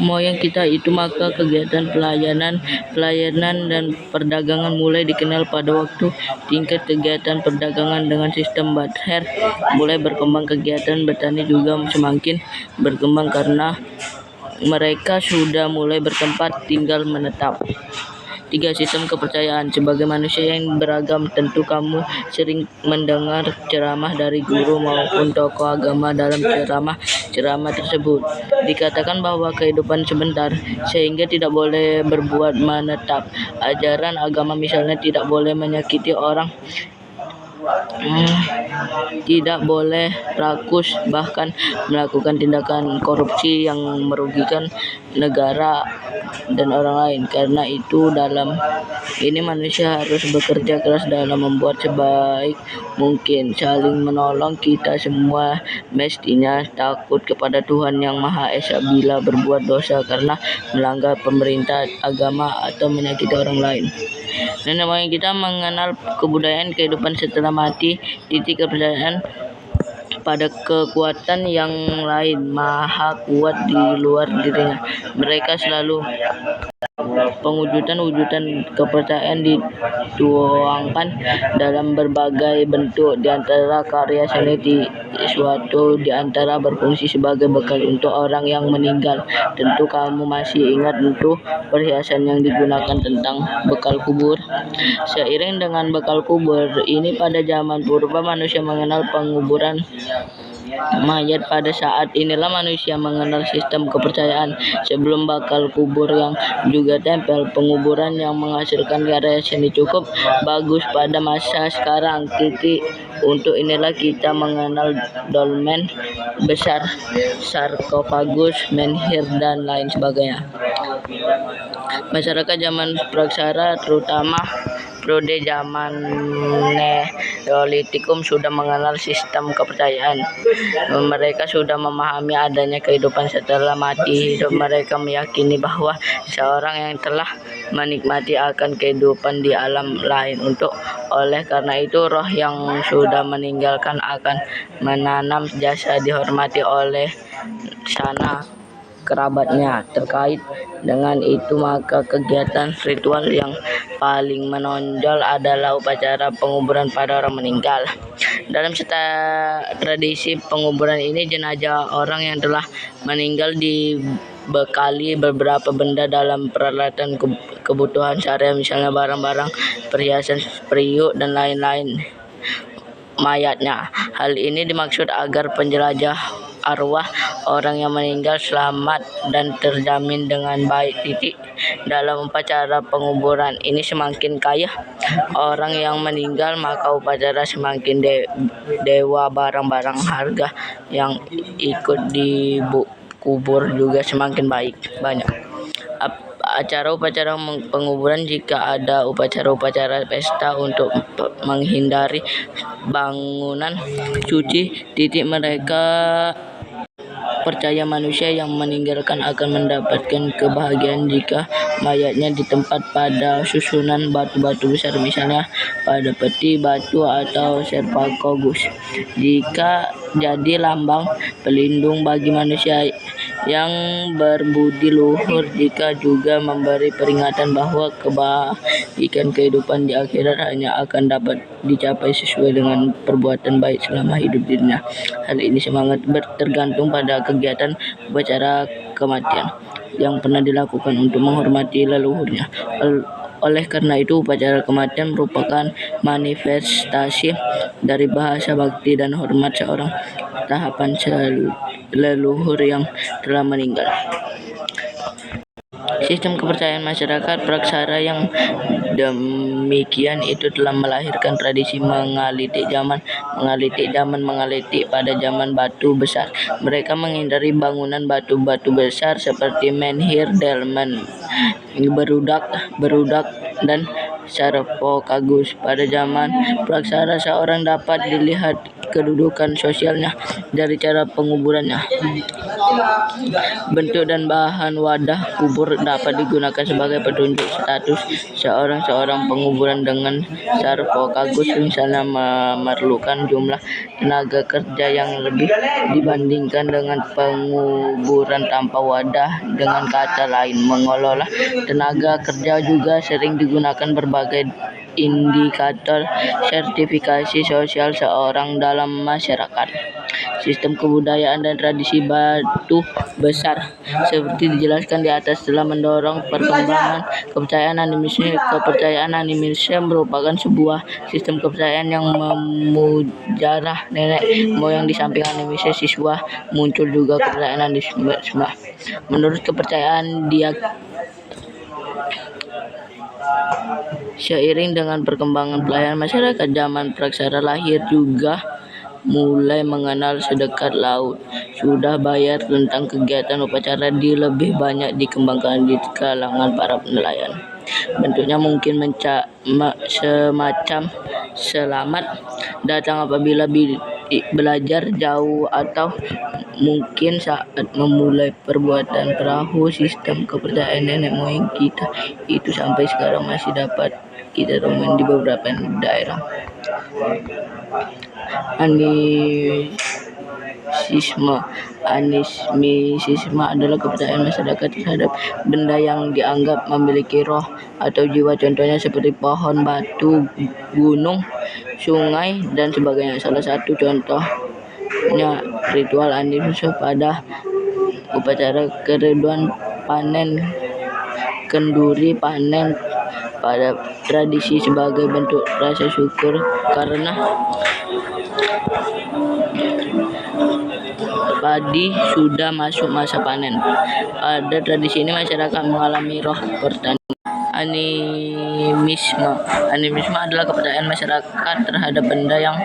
moyang kita itu, maka kegiatan pelayanan dan perdagangan mulai dikenal pada waktu. Tingkat kegiatan perdagangan dengan sistem Badher mulai berkembang. Kegiatan bertani juga semakin berkembang karena mereka sudah mulai bertempat tinggal menetap. 3. Sistem kepercayaan. Sebagai manusia yang beragam, tentu kamu sering mendengar ceramah dari guru maupun tokoh agama. Dalam ceramah tersebut dikatakan bahwa kehidupan sebentar, sehingga tidak boleh berbuat menetap. Ajaran agama misalnya tidak boleh menyakiti orang, tidak boleh rakus, bahkan melakukan tindakan korupsi yang merugikan negara dan orang lain. Karena itu dalam ini manusia harus bekerja keras dalam membuat sebaik mungkin, saling menolong. Kita semua mestinya takut kepada Tuhan Yang Maha Esa bila berbuat dosa karena melanggar perintah agama atau menyakiti orang lain. Nenek moyang kita mengenal kebudayaan kehidupan setelah mati. Titik kepercayaan pada kekuatan yang lain maha kuat di luar dirinya. Mereka selalu Wujudan kepercayaan dituangkan dalam berbagai bentuk, di antara karya seni. Suatu di antara berfungsi sebagai bekal untuk orang yang meninggal. Tentu kamu masih ingat untuk perhiasan yang digunakan tentang bekal kubur. Seiring dengan bekal kubur ini, pada zaman purba manusia mengenal penguburan mayat. Pada saat inilah manusia mengenal sistem kepercayaan sebelum bakal kubur yang juga tempel. Penguburan yang menghasilkan karya seni cukup bagus pada masa sekarang. Untuk inilah kita mengenal dolmen besar, sarkofagus, menhir, dan lain sebagainya. Masyarakat zaman praksara, terutama periode zaman Neolitikum, sudah mengenal sistem kepercayaan. Mereka sudah memahami adanya kehidupan setelah mati hidup. Mereka meyakini bahwa seorang yang telah menikmati akan kehidupan di alam lain. Oleh karena itu, roh yang sudah meninggalkan akan menanam jasa dihormati oleh sana kerabatnya. Terkait dengan itu, maka kegiatan ritual yang paling menonjol adalah upacara penguburan pada orang meninggal. Dalam tradisi penguburan ini, jenazah orang yang telah meninggal dibekali beberapa benda dalam peralatan kebutuhan sehari, misalnya barang-barang, perhiasan, periuk, dan lain-lain mayatnya. Hal ini dimaksud agar penjelajah arwah orang yang meninggal selamat dan terjamin dengan baik. Dalam upacara penguburan ini, semakin kaya orang yang meninggal, maka upacara semakin dewa. Barang-barang harga yang ikut dikubur juga semakin banyak. Upacara penguburan, jika ada upacara pesta untuk menghindari bangunan suci. Mereka percaya manusia yang meninggalkan akan mendapatkan kebahagiaan jika mayatnya ditempat pada susunan batu-batu besar, misalnya pada peti batu atau sarkofagus. Jika jadi lambang pelindung bagi manusia yang berbudi luhur. Jika juga memberi peringatan bahwa kebaikan kehidupan di akhirat hanya akan dapat dicapai sesuai dengan perbuatan baik selama hidup dirinya. Hal ini sangat tergantung pada kegiatan upacara kematian yang pernah dilakukan untuk menghormati leluhurnya. Oleh karena itu, upacara kematian merupakan manifestasi dari bahasa bakti dan hormat seorang tahapan leluhur yang telah meninggal. Sistem kepercayaan masyarakat praksara yang demikian itu telah melahirkan tradisi menggalitik pada zaman batu besar. Mereka menghindari bangunan batu-batu besar seperti menhir, dolmen, berudak, dan sarkofagus. Pada zaman praksara, seorang dapat dilihat kedudukan sosialnya dari cara penguburannya. Bentuk dan bahan wadah kubur dapat digunakan sebagai petunjuk status seorang penguburan dengan sarkofagus misalnya memerlukan jumlah tenaga kerja yang lebih dibandingkan dengan penguburan tanpa wadah. Dengan kata lain, mengelola tenaga kerja juga sering digunakan berbagai indikator sertifikasi sosial seorang dalam masyarakat. Sistem kebudayaan dan tradisi batu besar seperti dijelaskan di atas telah mendorong perkembangan kepercayaan animisme. Kepercayaan animisme merupakan sebuah sistem kepercayaan yang memujarah nenek moyang. Di samping animisme siswa, muncul juga kepercayaan animisme. Menurut kepercayaan dia, seiring dengan perkembangan pelayanan masyarakat zaman praksara lahir juga mulai mengenal sedekat laut. Sudah bayar tentang kegiatan upacara di lebih banyak dikembangkan di kalangan para nelayan. Bentuknya mungkin semacam selamat datang apabila belajar jauh, atau mungkin saat memulai perbuatan perahu. Sistem kepercayaan nenek moyang kita itu sampai sekarang masih dapat kita temui di beberapa daerah. Animisme adalah kepercayaan masyarakat terhadap benda yang dianggap memiliki roh atau jiwa, contohnya seperti pohon, batu, gunung, sungai, dan sebagainya. Salah satu contohnya ritual animisme pada upacara keriduan panen kenduri panen. Pada tradisi sebagai bentuk rasa syukur karena padi sudah masuk masa panen. Pada tradisi ini masyarakat mengalami roh pertanian. Animisme adalah kepercayaan masyarakat terhadap benda yang